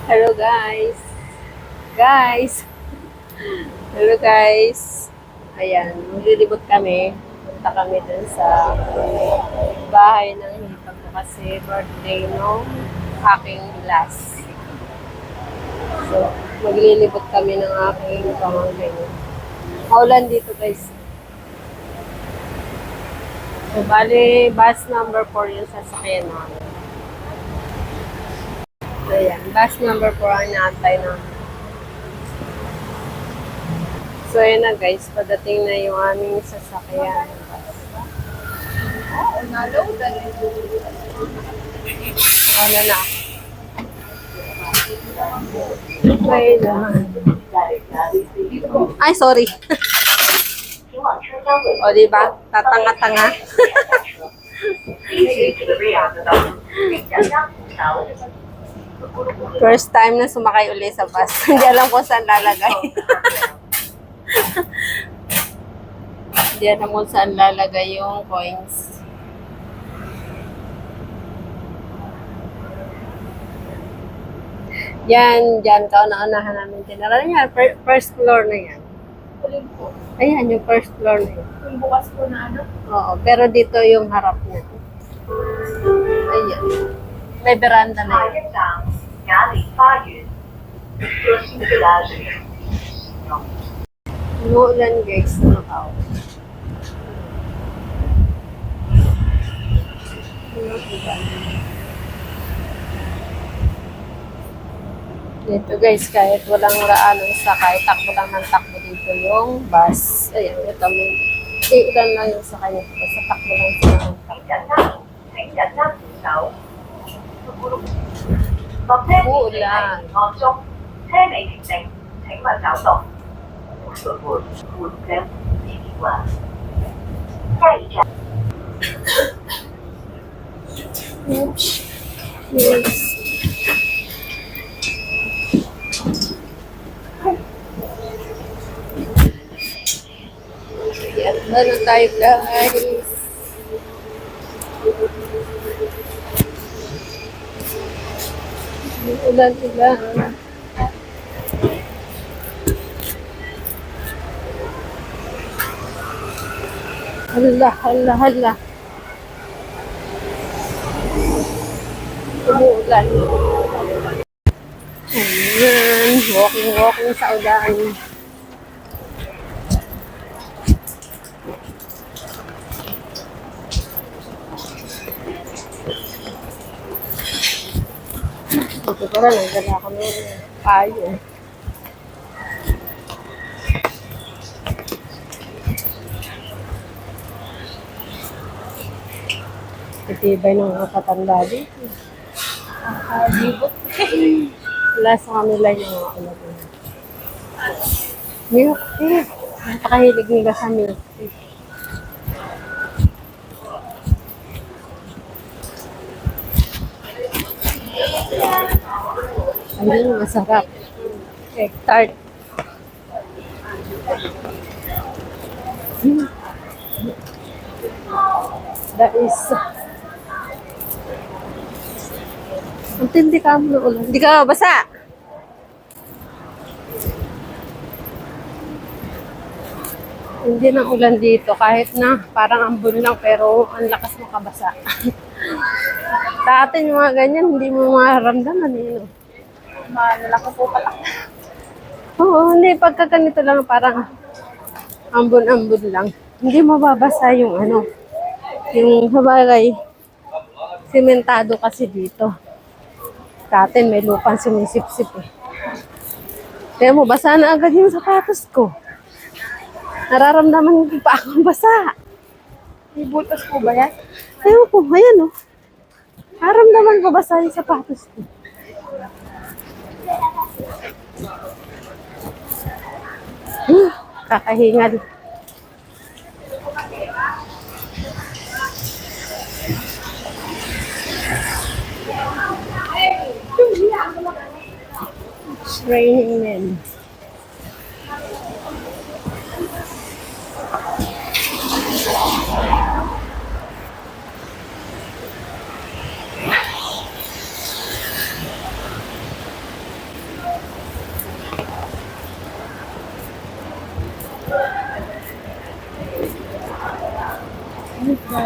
Hello guys. Guys. Hello guys. Ayan, maglilibot kami. Punta kami dun sa bahay ng hipag ko kasi birthday nung aking last. So, maglilibot kami ng aking pamangkin. Maulan dito guys. So, bali, bus number 4 yung sasakyan namin. Ayan, bus number 4 ang naantay namin. So, yun na guys, padating na yung aming sasakyan. Ano na? Wait lang. Ay, sorry. O, diba? Tatanga-tanga. First time na sumakay uli sa bus. Hindi alam ko saan lalagay. Hindi alam kung saan lalagay yung coins. Yan, dyan, kauna-unahan namin tinara. Yan, first floor na yan. Ayan, yung first floor na yan. Yung bukas po na ano? Oo, pero dito yung harap niya. Ayan. May veranda na yan. Umuulan guys, nakaw. Dito guys, kahit walang raanong sakay, takbo lang ng takbo dito yung bus. Ayan, ito may ilan lang yung sakay nito. Basta takbo lang sila ng takbo. Umuulan. 車尾停定，請勿走動。換上前往下一站。Oops. Yes. Yan, ano tayo guys? Ulan-ulan. Hala, hala, hala. Umuulan. Ayan, walking sa ulan. Ito para nagdala ako ng payo. Itibay ng mga katanda dito. Libot. Wala sa kanila yung mga ulat. Milk tea. Napakahilig nila sa milk tea. Ayun, masarap. Egg tart. That is... Ang tindi ka mo ulan. Hindi ka basa. Hindi na ulan dito. Kahit na parang ambon lang pero ang lakas makabasa. Sa atin yung mga ganyan, hindi mo maramdaman eh. No? Malaki po pala. Oo, hindi. Pagka ganito lang parang ambon-ambon lang. Hindi mababasa yung ano. Yung sabagay, simentado kasi dito. Sa atin, may lupang sumisip-sip eh. Kaya mo, basa na agad yung sapatos ko. Nararamdaman ko pa akong basa. May butas po ba yan? Ayaw po, ayan o. Nararamdaman ko basa yung sapatos ko. Kakahingal. It's raining men.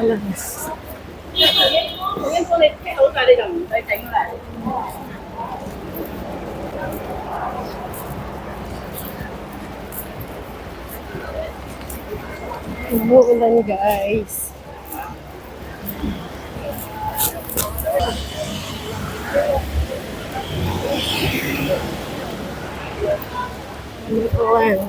Balance. Umuulan guys. Umuulan.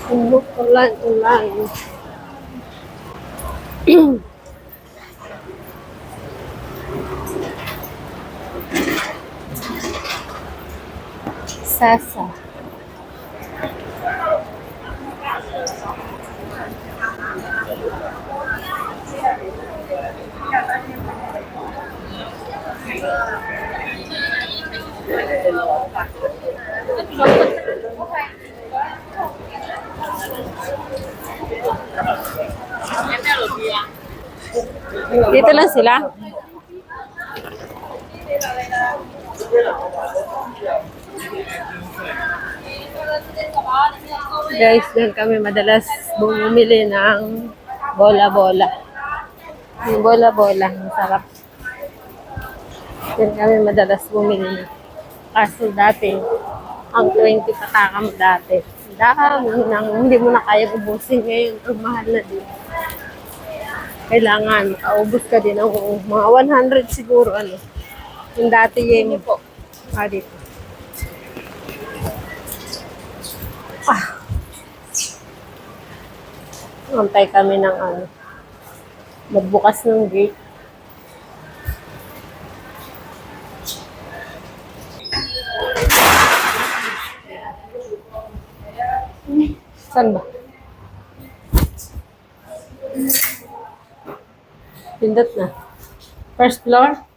Umuulan, ulan. Sasa. Dito lang sila. Guys, doon kami madalas bumili ng bola-bola. Yung bola-bola, masarap. Doon kami madalas bumili. Kaso dati, ang 20 pataka mo dati. Dami nang hindi mo na kaya ubusin ngayon. Ang mahal na din. Kailangan makaubos ka din ng mga 100 siguro ano. Yung dati yun po. Dito. Antay kami ng ano. Magbukas ng gate. Saan ba? Pindot na. First floor?